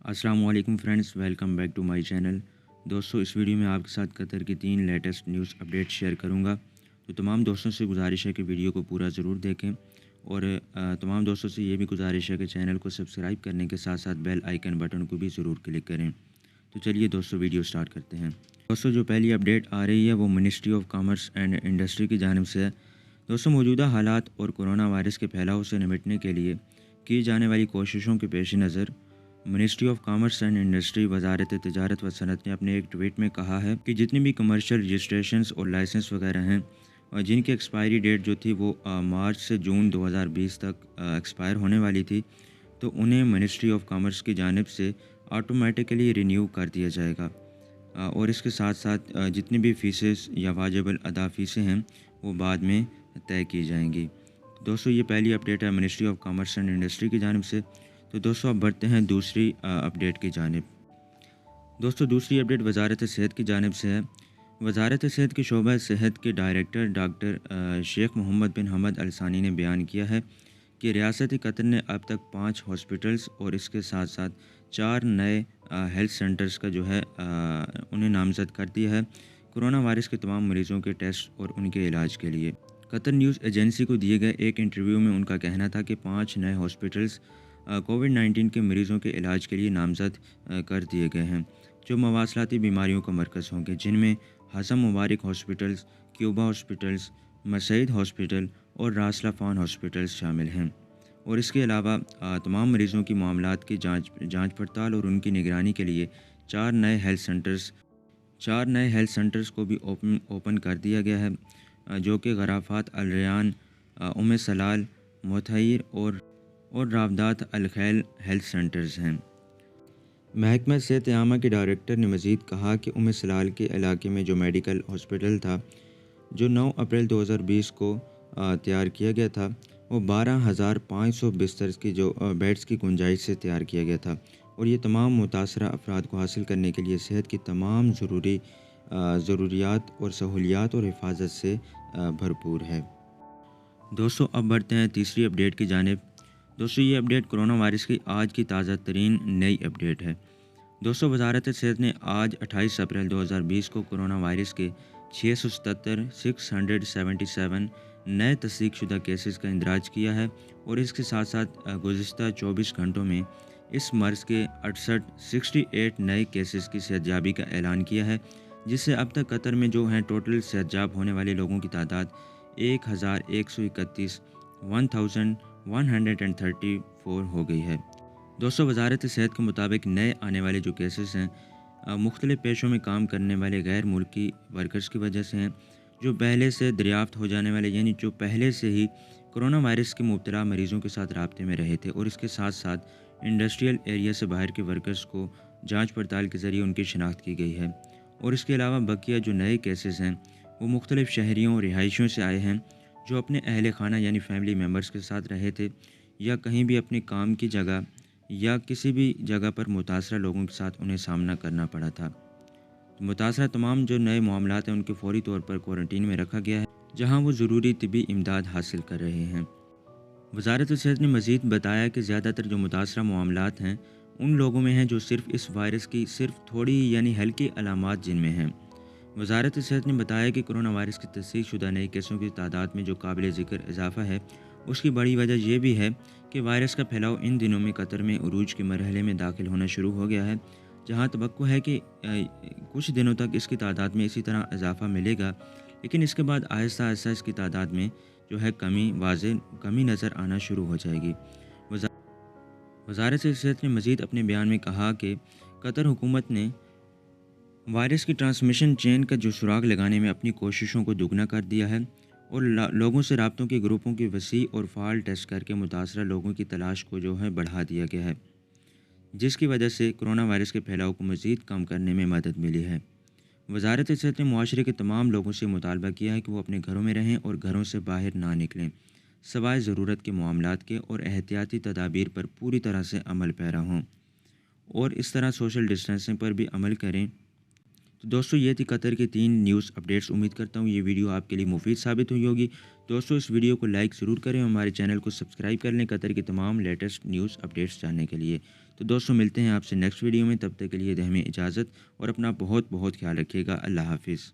السلام علیکم friends, welcome back to my channel. دوستوں، اس ویڈیو میں آپ کے ساتھ قطر کی 3 لیٹسٹ نیوز اپڈیٹ شیئر کروں گا۔ تو تمام دوستوں سے گزارش ہے کہ ویڈیو کو پورا ضرور دیکھیں، اور تمام دوستوں سے یہ بھی گزارش ہے کہ چینل کو سبسکرائب کرنے کے ساتھ ساتھ بیل آئیکن بٹن کو بھی ضرور کلک کریں۔ تو چلیے دوستوں، ویڈیو سٹارٹ کرتے ہیں۔ دوستوں، جو پہلی اپڈیٹ آ رہی ہے وہ ministry of commerce and industry کی جانب سے ہے۔ دوستوں، موجودہ حالات اور کورونا وائرس کے پھیلاؤ سے نمٹنے کے لیے کی جانے والی کوششوں کے پیش نظر ministry of commerce and industry وزارت تجارت و صنعت نے اپنے ایک ٹویٹ میں کہا ہے کہ جتنی بھی کمرشل رجسٹریشنز اور لائسنس وغیرہ ہیں اور جن کی ایکسپائری ڈیٹ جو تھی وہ مارچ سے جون 2020 تک ایکسپائر ہونے والی تھی، تو انہیں منسٹری آف کامرس کی جانب سے آٹومیٹیکلی رینیو کر دیا جائے گا، اور اس کے ساتھ ساتھ جتنی بھی فیسز یا واجب الادا فیسیں ہیں وہ بعد میں طے کی جائیں گی۔ دوستوں، یہ پہلی اپڈیٹ ہے ministry of commerce and industry کی جانب سے۔ تو دوستوں، اب بڑھتے ہیں دوسری اپڈیٹ کی جانب۔ دوستوں، دوسری اپڈیٹ وزارت صحت کی جانب سے ہے۔ وزارت صحت کے شعبہ صحت کے ڈائریکٹر ڈاکٹر شیخ محمد بن حمد الثانی نے بیان کیا ہے کہ ریاست قطر نے اب تک 5 ہاسپٹلز اور اس کے ساتھ ساتھ 4 نئے ہیلتھ سینٹرز کا جو ہے انہیں نامزد کر دیا ہے کورونا وائرس کے تمام مریضوں کے ٹیسٹ اور ان کے علاج کے لیے۔ قطر نیوز ایجنسی کو دیے گئے ایک انٹرویو میں ان کا کہنا تھا کہ 5 نئے ہاسپٹلز کووڈ-19 کے مریضوں کے علاج کے لیے نامزد کر دیے گئے ہیں، جو مواصلاتی بیماریوں کا مرکز ہوں گے، جن میں حسن مبارک ہاسپٹلز، کیوبا ہاسپٹلز، مسعید ہاسپٹل اور راس لفان ہاسپٹلز شامل ہیں۔ اور اس کے علاوہ تمام مریضوں کی معاملات کی جانچ پڑتال اور ان کی نگرانی کے لیے 4 نئے ہیلتھ سینٹرز کو بھی اوپن کر دیا گیا ہے، جو کہ غرافات الریان، سلال، متحیر اور راودات الخیل ہیلتھ سینٹرز ہیں۔ محکمہ صحت عامہ کے ڈائریکٹر نے مزید کہا کہ سلال کے علاقے میں جو میڈیکل ہاسپٹل تھا، جو 9 اپریل 2020 کو تیار کیا گیا تھا، وہ 12,500 بسترز کی جو بیڈز کی گنجائش سے تیار کیا گیا تھا، اور یہ تمام متاثرہ افراد کو حاصل کرنے کے لیے صحت کی تمام ضروریات اور سہولیات اور حفاظت سے بھرپور ہے۔ دوستوں، اب بڑھتے ہیں تیسری اپڈیٹ کی جانب۔ دوستوں، یہ اپڈیٹ کورونا وائرس کی آج کی تازہ ترین نئی اپڈیٹ ہے۔ دوستوں، وزارت صحت نے آج 28 اپریل 2020 کو کورونا وائرس کے 677 نئے تصدیق شدہ کیسز کا اندراج کیا ہے، اور اس کے ساتھ ساتھ گزشتہ 24 گھنٹوں میں اس مرض کے 68 نئے کیسز کی صحتیابی کا اعلان کیا ہے، جس سے اب تک قطر میں جو ہیں ٹوٹل صحتیاب ہونے والے لوگوں کی تعداد 1134 ہو گئی ہے۔ دوستوں، وزارت صحت کے مطابق نئے آنے والے جو کیسز ہیں مختلف پیشوں میں کام کرنے والے غیر ملکی ورکرز کی وجہ سے ہیں، جو پہلے سے دریافت ہو جانے والے، یعنی جو پہلے سے ہی کورونا وائرس کے مبتلا مریضوں کے ساتھ رابطے میں رہے تھے، اور اس کے ساتھ ساتھ انڈسٹریل ایریا سے باہر کے ورکرز کو جانچ پڑتال کے ذریعے ان کی شناخت کی گئی ہے۔ اور اس کے علاوہ بقیہ جو نئے کیسز ہیں وہ مختلف شہریوں اور رہائشیوں سے آئے ہیں، جو اپنے اہل خانہ یعنی فیملی ممبرز کے ساتھ رہے تھے، یا کہیں بھی اپنے کام کی جگہ یا کسی بھی جگہ پر متاثرہ لوگوں کے ساتھ انہیں سامنا کرنا پڑا تھا۔ متاثرہ تمام جو نئے معاملات ہیں ان کے فوری طور پر کوارنٹین میں رکھا گیا ہے، جہاں وہ ضروری طبی امداد حاصل کر رہے ہیں۔ وزارت صحت نے مزید بتایا کہ زیادہ تر جو متاثرہ معاملات ہیں ان لوگوں میں ہیں جو صرف اس وائرس کی صرف تھوڑی یعنی ہلکی علامات جن میں ہیں۔ وزارت صحت نے بتایا کہ کورونا وائرس کی تصدیق شدہ نئے کیسوں کی تعداد میں جو قابل ذکر اضافہ ہے، اس کی بڑی وجہ یہ بھی ہے کہ وائرس کا پھیلاؤ ان دنوں میں قطر میں عروج کے مرحلے میں داخل ہونا شروع ہو گیا ہے، جہاں توقع ہے کہ کچھ دنوں تک اس کی تعداد میں اسی طرح اضافہ ملے گا، لیکن اس کے بعد آہستہ آہستہ اس کی تعداد میں جو ہے کمی نظر آنا شروع ہو جائے گی۔ وزارت صحت نے مزید اپنے بیان میں کہا کہ قطر حکومت نے وائرس کی ٹرانسمیشن چین کا جو سراغ لگانے میں اپنی کوششوں کو دوگنا کر دیا ہے، اور لوگوں سے رابطوں کے گروپوں کی وسیع اور فعال ٹیسٹ کر کے متاثرہ لوگوں کی تلاش کو جو ہے بڑھا دیا گیا ہے، جس کی وجہ سے کورونا وائرس کے پھیلاؤ کو مزید کم کرنے میں مدد ملی ہے۔ وزارت صحت نے معاشرے کے تمام لوگوں سے مطالبہ کیا ہے کہ وہ اپنے گھروں میں رہیں اور گھروں سے باہر نہ نکلیں، سوائے ضرورت کے معاملات کے، اور احتیاطی تدابیر پر پوری طرح سے عمل پیرا ہوں، اور اس طرح سوشل ڈسٹینسنگ پر بھی عمل کریں، تو دوستوں یہ تھی قطر کے 3 نیوز اپڈیٹس. امید کرتا ہوں یہ ویڈیو آپ کے لیے مفید ثابت ہوئی ہوگی. دوستوں اس ویڈیو کو لائک ضرور کریں اور ہمارے چینل کو سبسکرائب کر لیں قطر کے تمام لیٹسٹ نیوز اپڈیٹس جاننے کے لیے. تو دوستوں ملتے ہیں آپ سے نیکسٹ ویڈیو میں. تب تک کے لیے ہمیں اجازت اور اپنا بہت خیال رکھیے گا. اللہ حافظ.